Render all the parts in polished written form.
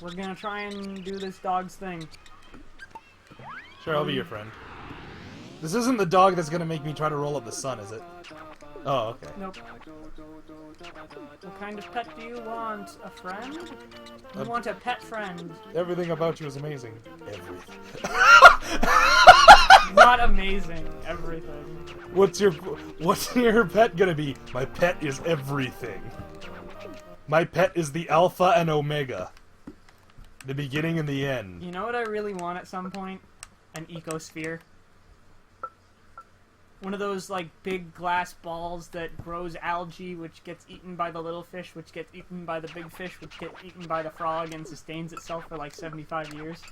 We're gonna try and do this dog's thing. Sure, I'll be your friend. This isn't the dog that's gonna make me try to roll up the sun, is it? Oh, okay. Nope. What kind of pet do you want? A friend? You want a pet friend. Everything about you is amazing. Everything. Not amazing. Everything. What's your pet gonna be? My pet is everything. My pet is the alpha and omega. The beginning and the end. You know what I really want at some point? An ecosphere. One of those, like, big glass balls that grows algae, which gets eaten by the little fish, which gets eaten by the big fish, which gets eaten by the frog, and sustains itself for, like, 75 years.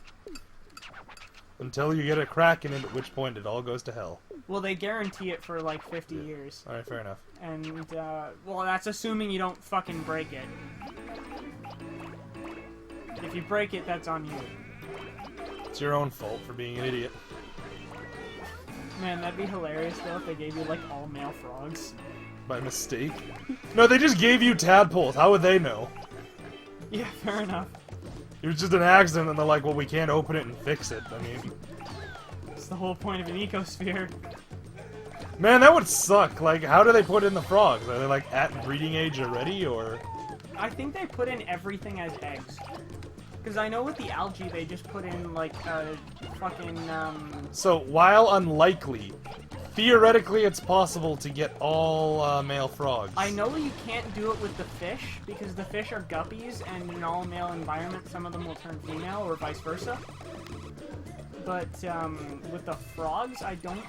Until you get a crack in it, at which point it all goes to hell. Well, they guarantee it for, like, 50 years. Alright, fair enough. And, well, that's assuming you don't fucking break it. If you break it, that's on you. It's your own fault for being an idiot. Man, that'd be hilarious, though, if they gave you, like, all male frogs. By mistake? No, they just gave you tadpoles. How would they know? Yeah, fair enough. It was just an accident, and they're like, well, we can't open it and fix it. I mean... It's the whole point of an ecosphere. Man, that would suck. Like, how do they put in the frogs? Are they, like, at breeding age already, or...? I think they put in everything as eggs. Because I know with the algae, they just put in, like, a fucking, So, while unlikely, theoretically it's possible to get all male frogs. I know you can't do it with the fish, because the fish are guppies, and in an all-male environment, some of them will turn female, or vice versa. But, with the frogs, I don't...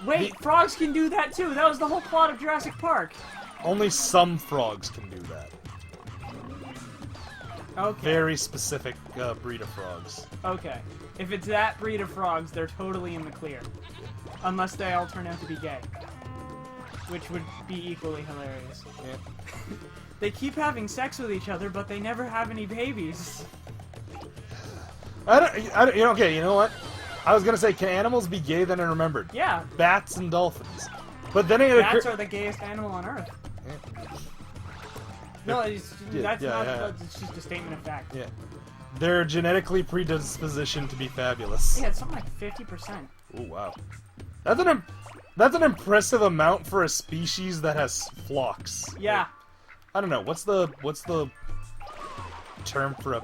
Wait, frogs can do that too! That was the whole plot of Jurassic Park! Only some frogs can do that. Okay. Very specific breed of frogs. Okay. If it's that breed of frogs, they're totally in the clear. Unless they all turn out to be gay. Which would be equally hilarious. Yeah. They keep having sex with each other, but they never have any babies. Okay, you know what? I was gonna say, can animals be gay? Then I remembered. Yeah. Bats and dolphins. But then it Bats are the gayest animal on Earth. Yeah. No, it's just a statement of fact. Yeah. They're genetically predispositioned to be fabulous. Yeah, it's something like 50%. Oh wow. That's an impressive amount for a species that has flocks. Yeah. Like, I don't know, what's the term for a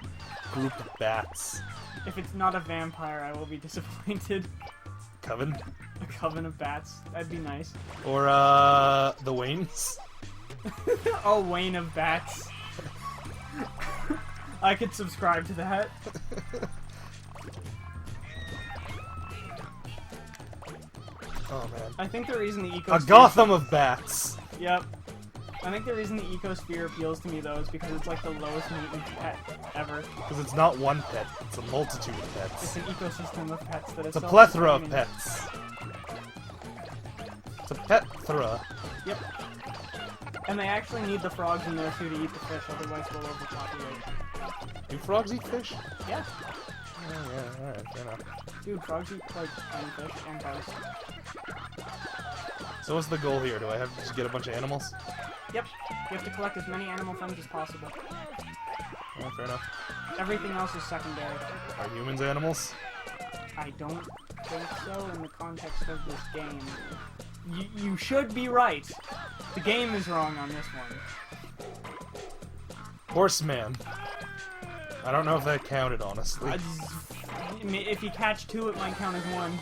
group of bats? If it's not a vampire, I will be disappointed. Coven? A coven of bats. That'd be nice. Or the Waynes? Oh, Wayne of bats. I could subscribe to that. Oh man. I think the reason the ecosphere... A Gotham of bats! Yep. I think the reason the ecosphere appeals to me, though, is because it's like the lowest maintenance pet ever. Because it's not one pet, it's a multitude of It's pets. an ecosystem of pets that is It's a plethora of pets. It's a pet-thra. Yep. And they actually need the frogs in there, too, to eat the fish, otherwise they'll overpopulate. Do frogs eat fish? Yeah. Oh, yeah, alright, fair enough. Dude, frogs eat, like, tiny fish and toast. So what's the goal here? Do I have to just get a bunch of animals? Yep. You have to collect as many animal friends as possible. Oh, fair enough. Everything else is secondary. Are humans animals? I don't think so in the context of this game. You should be right. The game is wrong on this one. Horseman. I don't know if that counted, honestly. If you catch two, it might count as one.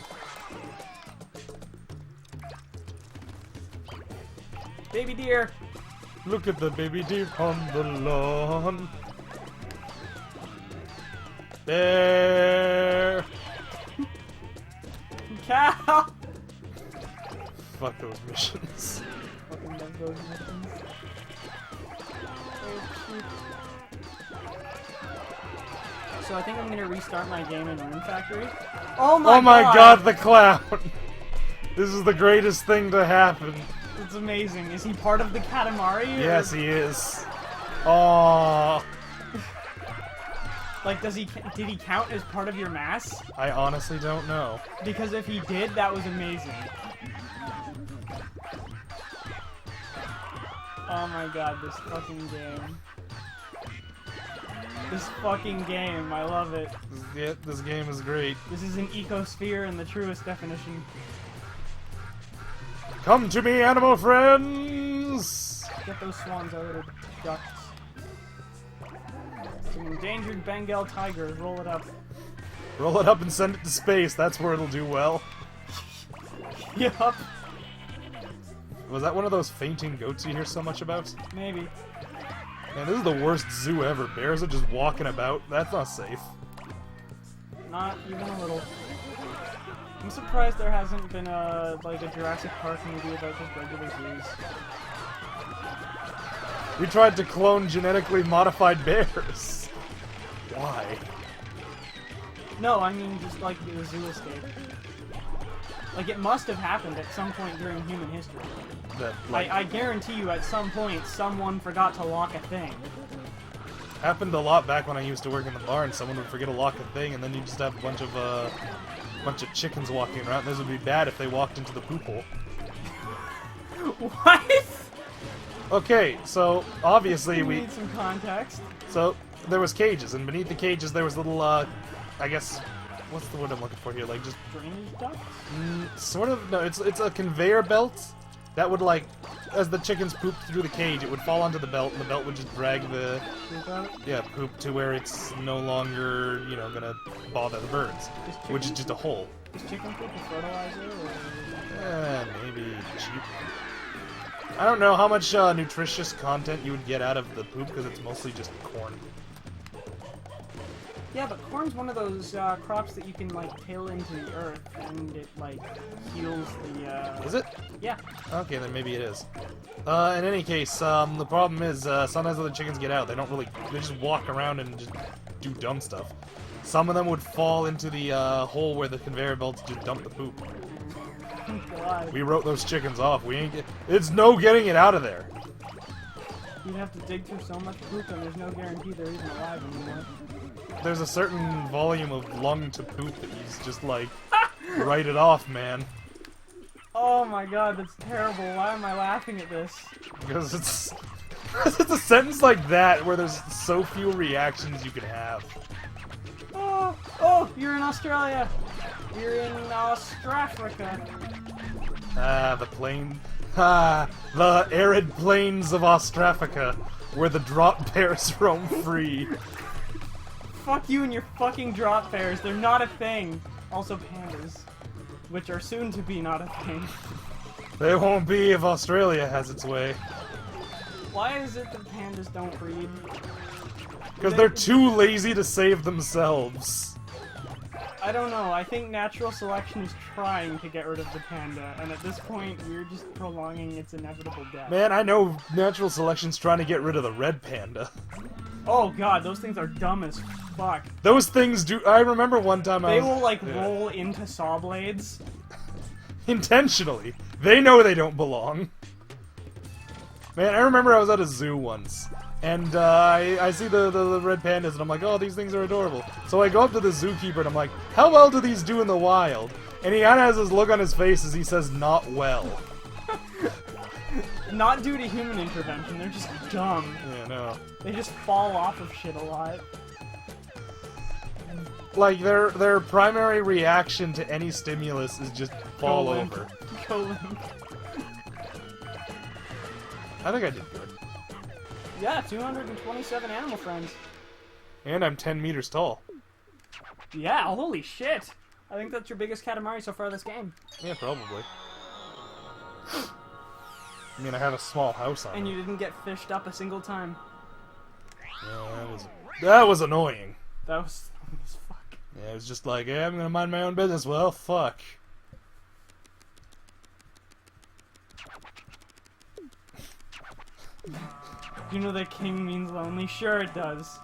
Baby deer! Look at the baby deer on the lawn. Bear! Cow! Fuck those missions. Fucking love those missions. So I think I'm gonna restart my game in Rune Factory. Oh my god, the clown! This is the greatest thing to happen. It's amazing. Is he part of the Katamari? Yes, he is. Aww. Like, did he count as part of your mass? I honestly don't know. Because if he did, that was amazing. Oh my god, this fucking game. This fucking game, I love it. This game is great. This is an ecosphere in the truest definition. Come to me, animal friends! Get those swans out of the ducts. Some endangered Bengal tigers, roll it up. Roll it up and send it to space, that's where it'll do well. Yup. Was that one of those fainting goats you hear so much about? Maybe. Man, this is the worst zoo ever. Bears are just walking about. That's not safe. Not even a little. I'm surprised there hasn't been a Jurassic Park movie about just regular zoos. We tried to clone genetically modified bears. Why? No, I mean just like the zoo escape. Like it must have happened at some point during human history. That, like, I guarantee you at some point someone forgot to lock a thing. happened a lot back when I used to work in the barn. Someone would forget to lock a thing, and then you just have a bunch of chickens walking around. This would be bad if they walked into the poop hole. What? Okay, so obviously we need some context. So there was cages, and beneath the cages there was little I guess what's the word I'm looking for here? Like just Drainage ducts? sort of no. It's a conveyor belt that would like as the chickens pooped through the cage, it would fall onto the belt, and the belt would just drag the poop to where it's no longer gonna bother the birds, which is just a hole. Is chicken poop a fertilizer or? Maybe cheap. I don't know how much nutritious content you would get out of the poop because it's mostly just corn. Yeah, but corn's one of those crops that you can like till into the earth and it like heals the. Is it? Yeah. Okay, then maybe it is. In any case, the problem is sometimes when the chickens get out, they just walk around and just do dumb stuff. Some of them would fall into the hole where the conveyor belts just dump the poop. God. We wrote those chickens off. It's no getting it out of there. You'd have to dig through so much poop, and there's no guarantee they're even alive anymore. There's a certain volume of lung to poop that you just like write it off, man. Oh my god, that's terrible. Why am I laughing at this? Because it's a sentence like that where there's so few reactions you can have. Oh, you're in Australia. You're in Austrafrica. The arid plains of Austrafrica, where the drop bears roam free. Fuck you and your fucking drop bears. They're not a thing. Also pandas, which are soon to be not a thing. They won't be if Australia has its way. Why is it that pandas don't breed? Because they're too lazy to save themselves. I don't know. I think natural selection is trying to get rid of the panda, and at this point, we're just prolonging its inevitable death. Man, I know natural selection's trying to get rid of the red panda. Oh god, those things are dumb as fuck. Those things do. I remember one time They will like roll into saw blades. Intentionally. They know they don't belong. Man, I remember I was at a zoo once. And I see the red pandas, and I'm like, oh, these things are adorable. So I go up to the zookeeper, and I'm like, how well do these do in the wild? And he kind of has this look on his face as he says, not well. Not due to human intervention, they're just dumb. Yeah, no. They just fall off of shit a lot. Like, their primary reaction to any stimulus is just fall over. Go limp. I think I did good. Yeah, 227 animal friends. And I'm 10 meters tall. Yeah, holy shit. I think that's your biggest Katamari so far this game. Yeah, probably. I mean, I have a small house on And it. you didn't get fished up a single time. Yeah, that was annoying. That was fuck. Yeah, it was just like, yeah, I'm gonna mind my own business. Well, fuck. You know that king means lonely? Sure it does.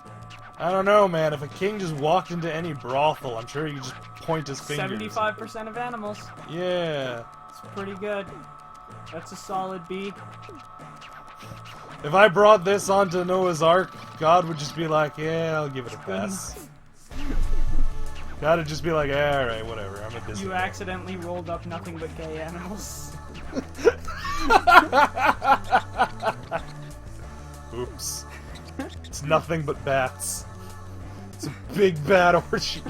I don't know, man. If a king just walked into any brothel, I'm sure he could just point his fingers. 75% of animals. Yeah. It's pretty good. That's a solid B. If I brought this onto Noah's Ark, God would just be like, yeah, I'll give it a pass. God would just be like, alright, whatever, I'm a Disney You man. accidentally rolled up nothing but gay animals. Oops. It's nothing but bats. big bad orgy.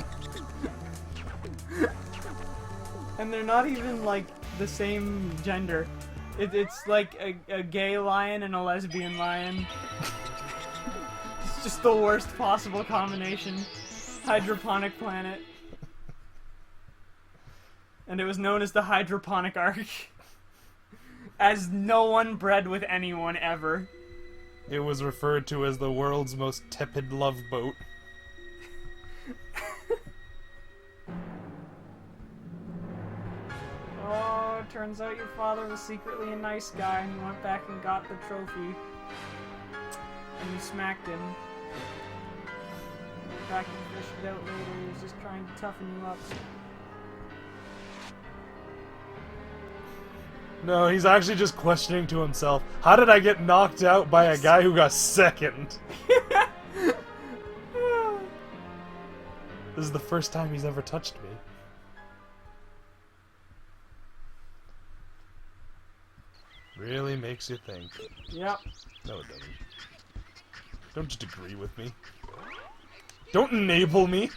And they're not even, like, the same gender. It's like a gay lion and a lesbian lion. It's just the worst possible combination. Hydroponic planet. And it was known as the Hydroponic Ark. As no one bred with anyone ever. It was referred to as the world's most tepid love boat. Oh, turns out your father was secretly a nice guy and you went back and got the trophy. And you smacked him. Back and fished it out later, he was just trying to toughen you up. No, he's actually just questioning to himself, how did I get knocked out by a guy who got second? This is the first time he's ever touched me. Really makes you think. Yep. No, it doesn't. Don't just agree with me. Don't enable me.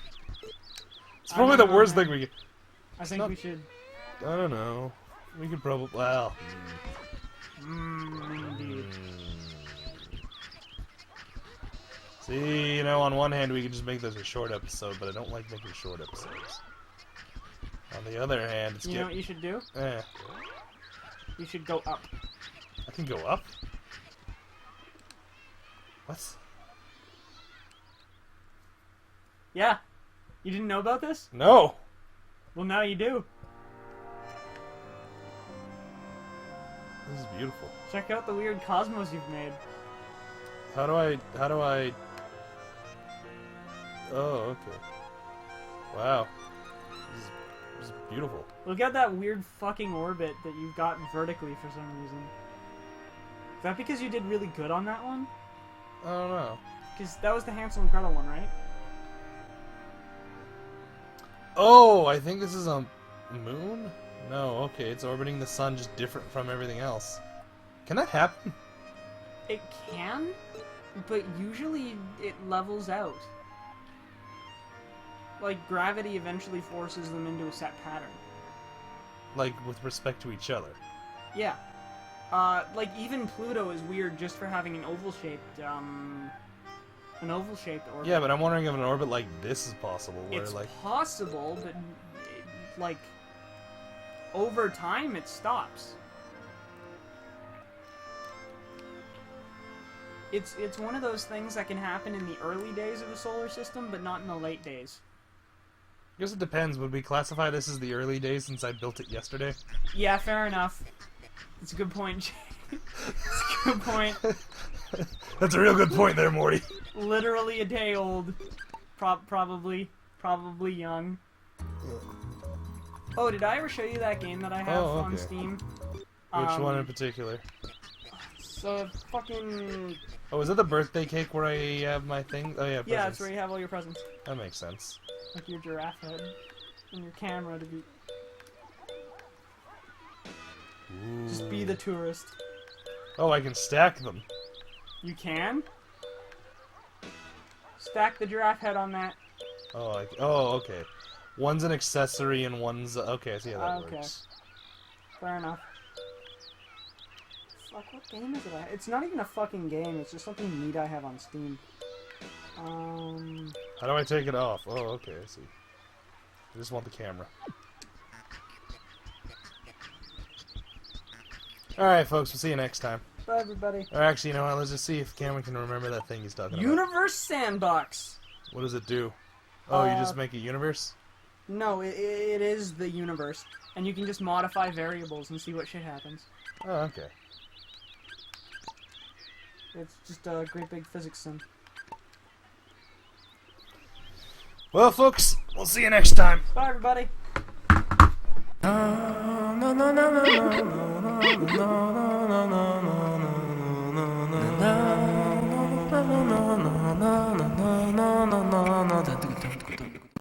It's probably the worst thing we could... I think we should... I don't know. We could probably... Well... Indeed. See, you know, on one hand we could just make this a short episode, but I don't like making short episodes. On the other hand, it's... You know what you should do? Eh. You should go up. I can go up? What? Yeah. You didn't know about this? No! Well, now you do. This is beautiful. Check out the weird cosmos you've made. How do I... Oh, okay. Wow. This is beautiful. Look at that weird fucking orbit that you've got vertically for some reason. Is that because you did really good on that one? I don't know. Because that was the Hansel and Gretel one, right? Oh, I think this is a moon? No, okay, it's orbiting the sun just different from everything else. Can that happen? It can, but usually it levels out. Like, gravity eventually forces them into a set pattern. Like, with respect to each other? Yeah. Like, even Pluto is weird just for having an oval-shaped orbit. Yeah, but I'm wondering if an orbit like this is possible, where, It's like... possible, but, like, over time it stops. It's one of those things that can happen in the early days of the solar system, but not in the late days. I guess it depends. Would we classify this as the early days since I built it yesterday? Yeah, fair enough. It's a good point. It's a good point. That's a real good point there, Morty. Literally a day old. Probably young. Oh, did I ever show you that game that I have on Steam? Which one in particular? So fucking... Oh, is that the birthday cake where I have my thing? Oh, yeah, presents. Yeah, that's where you have all your presents. That makes sense. Like your giraffe head. And your camera to be... Ooh. Just be the tourist. Oh, I can stack them. You can? Stack the giraffe head on that. Oh, oh, okay. One's an accessory and one's... Okay, I see how that works. Fair enough. Fuck, what game is it? It's not even a fucking game, it's just something neat I have on Steam. How do I take it off? Oh, okay, I see. I just want the camera. Alright, folks, we'll see you next time. Bye, everybody. Or actually, you know what, let's just see if Cameron can remember that thing he's talking about. Universe Sandbox! What does it do? Oh, you just make a universe? No, it is the universe. And you can just modify variables and see what shit happens. Oh, okay. It's just a great big physics sim. Well, folks, we'll see you next time. Bye, everybody. No, no, no, no, no, no, no, no, no, no, no.